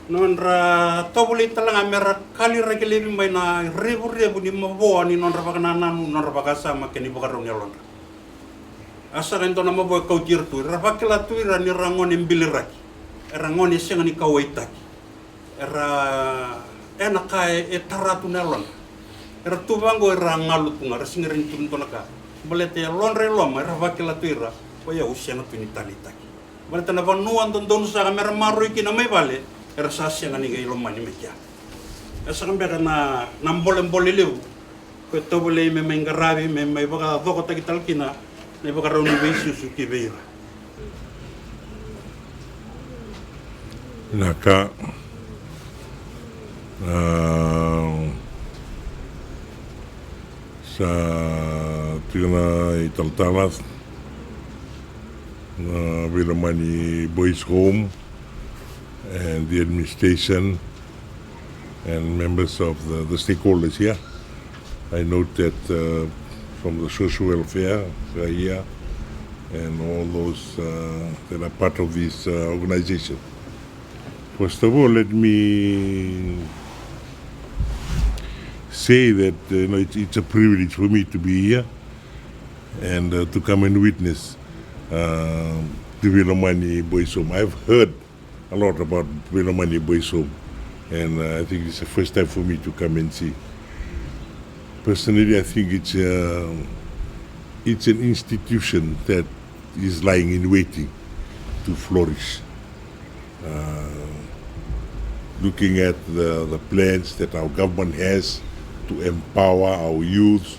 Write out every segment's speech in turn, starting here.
Nonra tobuli talanga mera kali regelebi mai na rebu ni maboa ni nonra pakanananu nonra pakasama keni pakaroni alonra. Asa rento na maboa kau tirtu rapakela tuira ni rangoni mbiliraki. Rangoni senga ni kawaitaki. Era kai taratu nelon. Era tubango era ngalutunga rasingerin tuntonaka. Balete lonre loma rapakela tuira oya usiana tuni talitaki. Balete na vanuan tondonu sa mera maru iki na Maivalili. Era sasya nga ni Veilomani mekia. Esa kambera na nambolembole leu. Ko tobole me mengarabi me mai baka doko takitalkina ne baka rauni beisusu ki beira. Naka sa tigana italtalas na Veilomani Boys Home and the administration and members of the stakeholders here. I note that from the social welfare here and all those that are part of this organization. First of all, let me say that it's a privilege for me to be here and to come and witness the Veilomani Boys Home. I've heard a lot about Veilomani Boys Home, and I think it's the first time for me to come and see. Personally, I think it's an institution that is lying in waiting to flourish. Looking at the plans that our government has to empower our youth,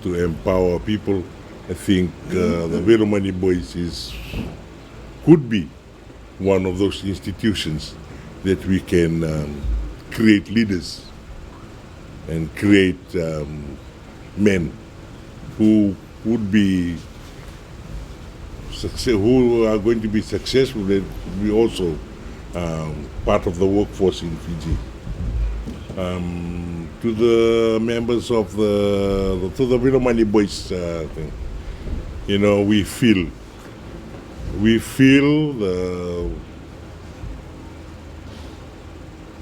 to empower people, I think the Veilomani Boys could be one of those institutions that we can create leaders and create men who would be who are going to be successful and be also part of the workforce in Fiji. To the members of the Veilomani Boys thing, we feel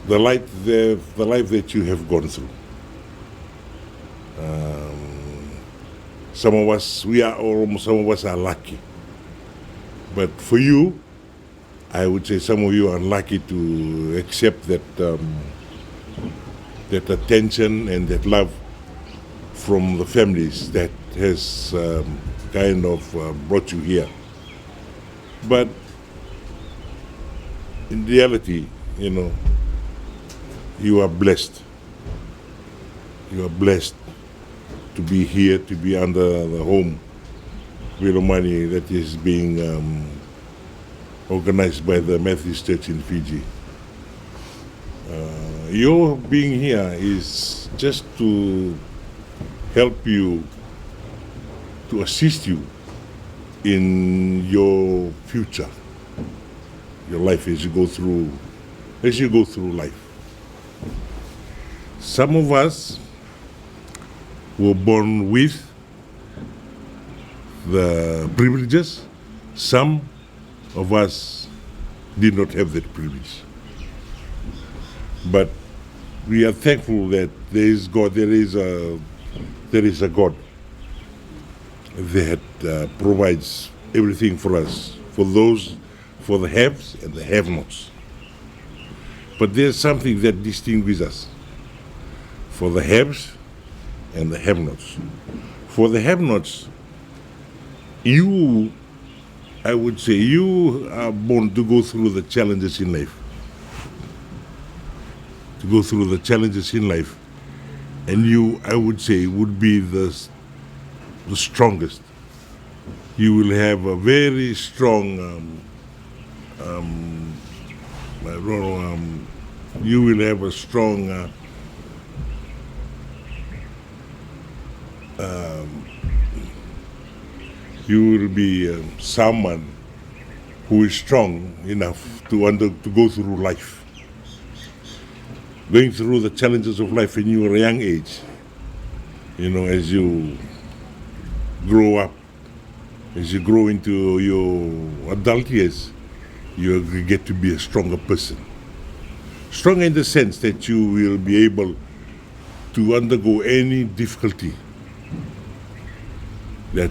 the life that you have gone through. Some of us are lucky, but for you, I would say some of you are lucky to accept that that attention and that love from the families that has kind of brought you here. But in reality, you are blessed. You are blessed to be here, to be under the home Veilomani that is being organized by the Methodist Church in Fiji. Your being here is just to help you, to assist you in your future, your life as you go through life. Some of us were born with the privileges. Some of us did not have that privilege. But we are thankful that there is God. There is a God that provides everything for us, for the haves and the have-nots. But there's something that distinguishes us, for the haves and the have-nots. For the have-nots, I would say, you are born to go through the challenges in life. to go through the challenges in life, and you, I would say, would be the strongest. You will have a very strong, you will have a strong you will be someone who is strong enough to go through life. Going through the challenges of life in your young age, as you grow up, as you grow into your adult years, you get to be a stronger person. Stronger in the sense that you will be able to undergo any difficulty that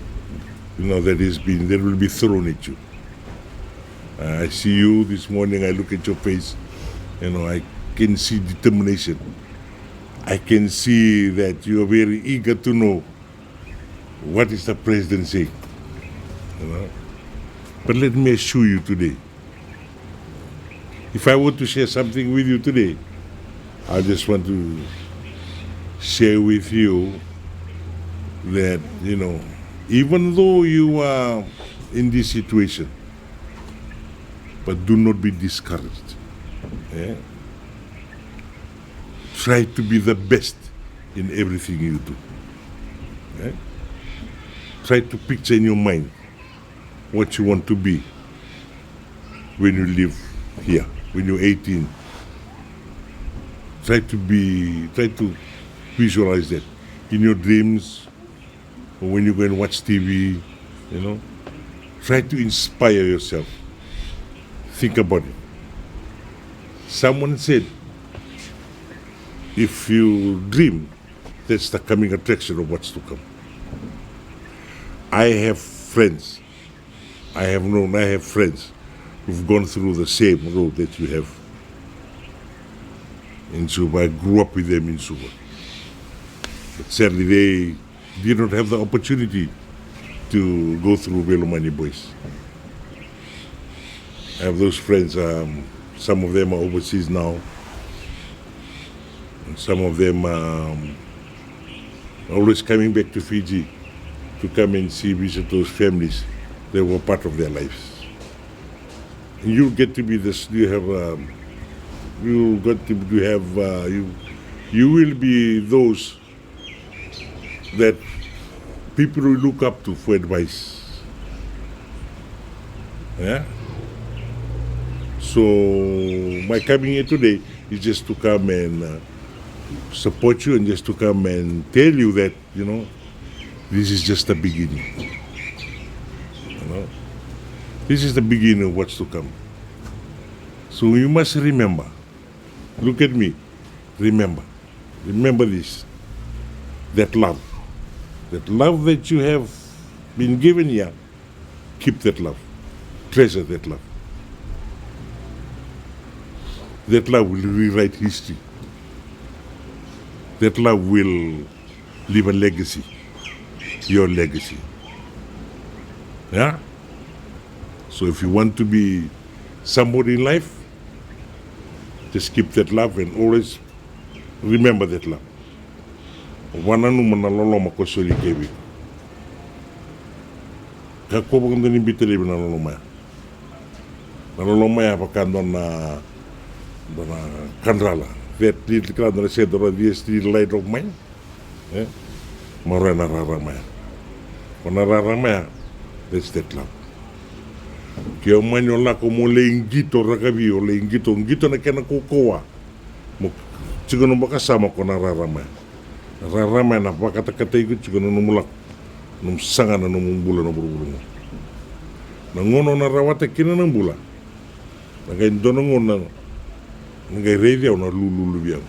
that will be thrown at you. I see you this morning, I look at your face, I can see determination. I can see that you are very eager to know what is the president saying. But let me assure you today, if I were to share something with you today, I just want to share with you that, even though you are in this situation, but do not be discouraged. Yeah? Try to be the best in everything you do. Yeah? Try to picture in your mind what you want to be when you live here, when you're 18. Try to visualize that in your dreams, or when you go and watch TV, Try to inspire yourself. Think about it. Someone said, if you dream, that's the coming attraction of what's to come. I have friends who've gone through the same road that you have in Suva. I grew up with them in Suva. But sadly, they did not have the opportunity to go through Veilomani Boys. I have those friends, some of them are overseas now, and some of them are always coming back to Fiji to come and visit those families that were part of their lives. And you get to be this, you will be those that people will look up to for advice. Yeah? So my coming here today is just to come and support you and just to come and tell you that, this is just the beginning. This is the beginning of what's to come. So you must remember. Look at me. Remember this. That love that you have been given here, keep that love. Treasure that love. That love will rewrite history. That love will leave a legacy. Your legacy. Yeah? So if you want to be somebody in life, just keep that love and always remember that love. Wananu manaloloma ko soli kewi. Kako bang dani bitele binaloloma. Naloloma ya pakandon na kandrala. That little kandrala said the light of mine. Eh? Marana raramaya. Wana raramaya, that's that love. Kaya manyo la ko mo leingito rakabi o leingito na kena kokoa. Mo siguro makasama ko na raramaya. Raramaya na pakata-kata ikut siguro numulak num sanga na numumbula na buru-buru. Nangono na rawate kina ng bula. Nagay donongon na nagay radio na lulu biang.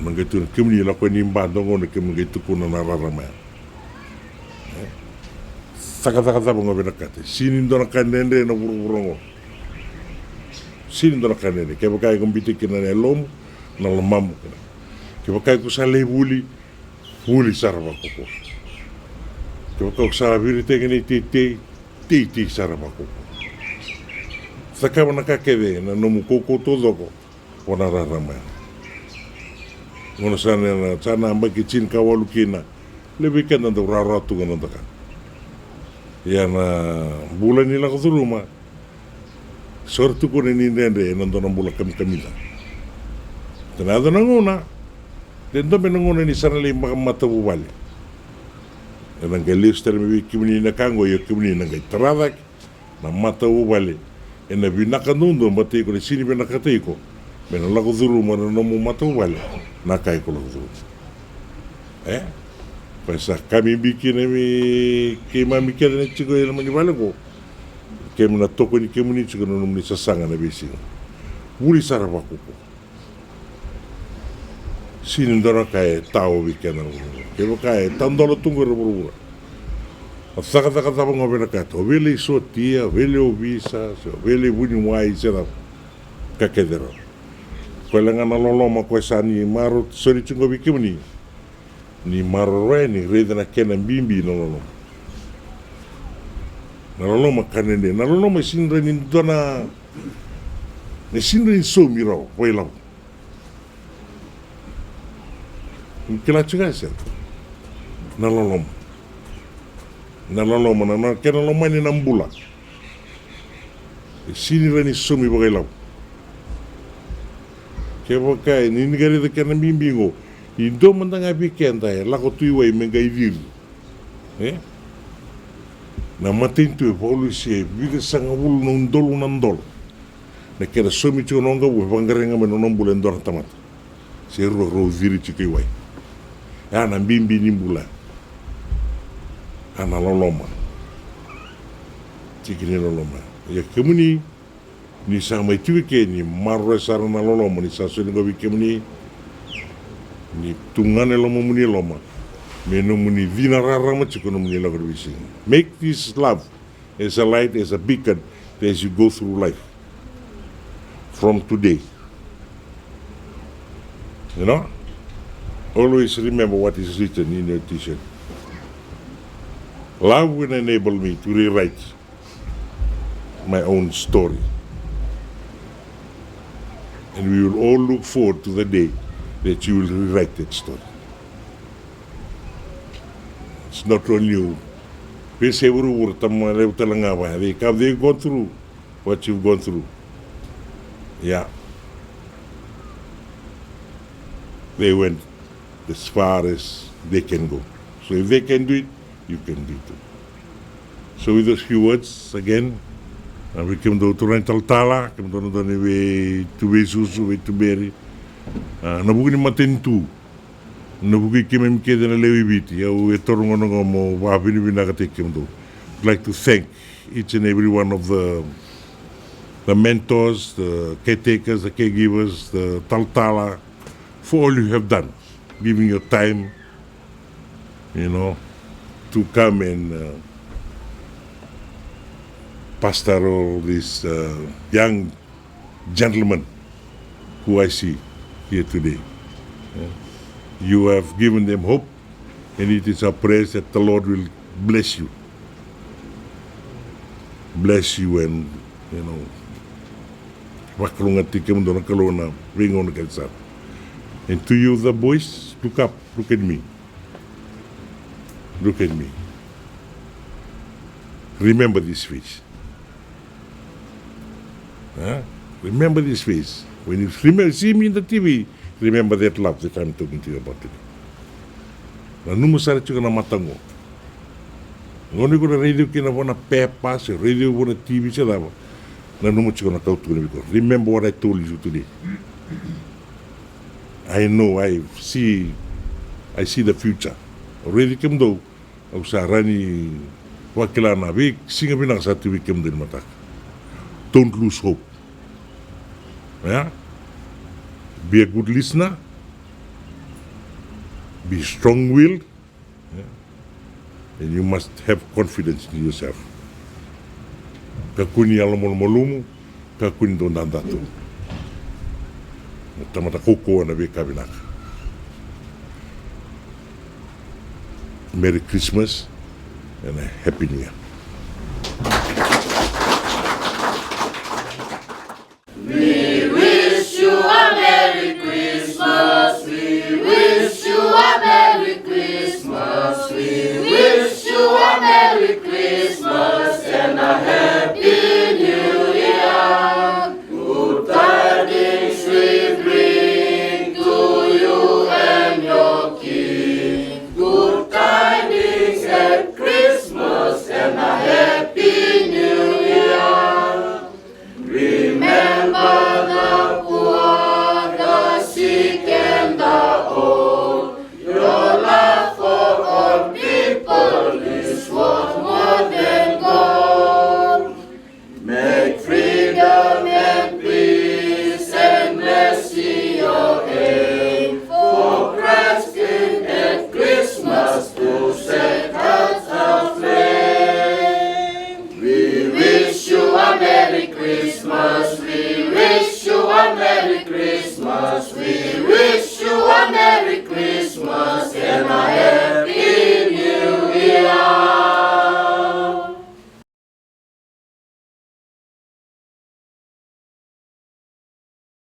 Nagay tun kimni la ko nimba dongon kimni tukuna na raramaya. Saka-saka mo binakate. Sinin do na kanende na buru-buru. Sinin do na kanende. Kaya bakay kong bitikin na lom na lamam. Kaya bakay ko sa huli sarap ako ko. Kaya bakay ko sa birite gani titi sarap ako ko. Saka mo nakakede na numukuko todo ko. wana rarama. Ngona sana mbaki chin kawalu kina. Lebih kan nanti ratu kan nanti kan. Ya na bulan ni lang ko rumah. Sortu ko ni nende nanti nang bulan kami. Tenada nanguna. Dendo menanguna ni sana lima mata bubali. Nang galis termi kimini na kango yo kimini nang tradak na mata bubali. Ena binakanundo mati ko ni sini binakatay ko. Menalago dulu mana nomu mata bubali. Nakai ko lago dulu. Pasal kami bikin kema mikir ni cikgu yang menjadi ko. Kami nak toko ni kemu ni cikgu nomu ni sasangan na besi. Muli sarapaku ko. Sini ndara kai tahu bikin na. Kemo kai tandolo tunggu reburu. Saka ngobela kato. Vele sotia, vele obisa, vele buni wai sera kakedero. Kuelangan loloma kuesani marut sori cikgu bikin ni. Ni marore ni reda na kena bimbi nololoma. Nololoma kanende. Nololoma sinra ni dona. Ni sinra ni so mirau. Wailau. Kila cakap sih. Nololoma. Nololoma. Nana kena loma ni nambula. Sinra ni so mi wailau. Kaya pakai ni negara kena bimbi ngo. Indo mandanga bikin tayo, lako tuiway mengai diri. Na matin tu polisi bikin sangat ulu nondol. Na kira somi cuma nongga buat banggarenga menonong bulan dor tamat. Seru diri cikiway. Ya na bimbi ni bula. Ana loloma. Cikini loloma. Ya kemuni ni sama itu ke ni marre sarana loloma ni sasuni gobi kemuni. Ni tungane loma muni loma. Meno muni vina rarama chikono muni lago bisi. Make this love as a light, as a beacon as you go through life. From today. You know? Always remember what is written in your t-shirt. Love will enable me to rewrite my own story. And we will all look forward to the day that you will rewrite that story. It's not only you. They've gone through what you've gone through. Yeah. They went as far as they can go. So if they can do it, you can do it too. So with those few words, again, we came to rental tala, came to susu, to berry. Nabuki ni matentu. Nabuki kime mkede na lewi biti. Ya uwe torongono mo wabini binakate kimdo. I'd like to thank each and every one of the mentors, the caretakers, the caregivers, the taltala, for all you have done. Giving your time, to come and pastor all these young gentlemen who I see here today. You have given them hope, and it is our prayer that the Lord will bless you. Bless you and, and to you, the boys, look up, look at me. Look at me. Remember this face. Remember this face. When you see me in the TV, remember that love that I'm talking to you about today. Na numusara chuka na matango. Ngoni ko na radio kina wana pepas, radio wana TV sa dava. Na numu chuka na kautu na biko. Remember what I told you today. I know, I see the future. Already came do, au sa rani wakila na big singa binang sa TV came din matak. Don't lose hope. Yeah? Be a good listener. Be strong-willed. Yeah? And you must have confidence in yourself. Kakuni alamon malumu, kakuni don dandatu. Tamata koko na be kabinak. Merry Christmas and a Happy New Year. We wish you a us we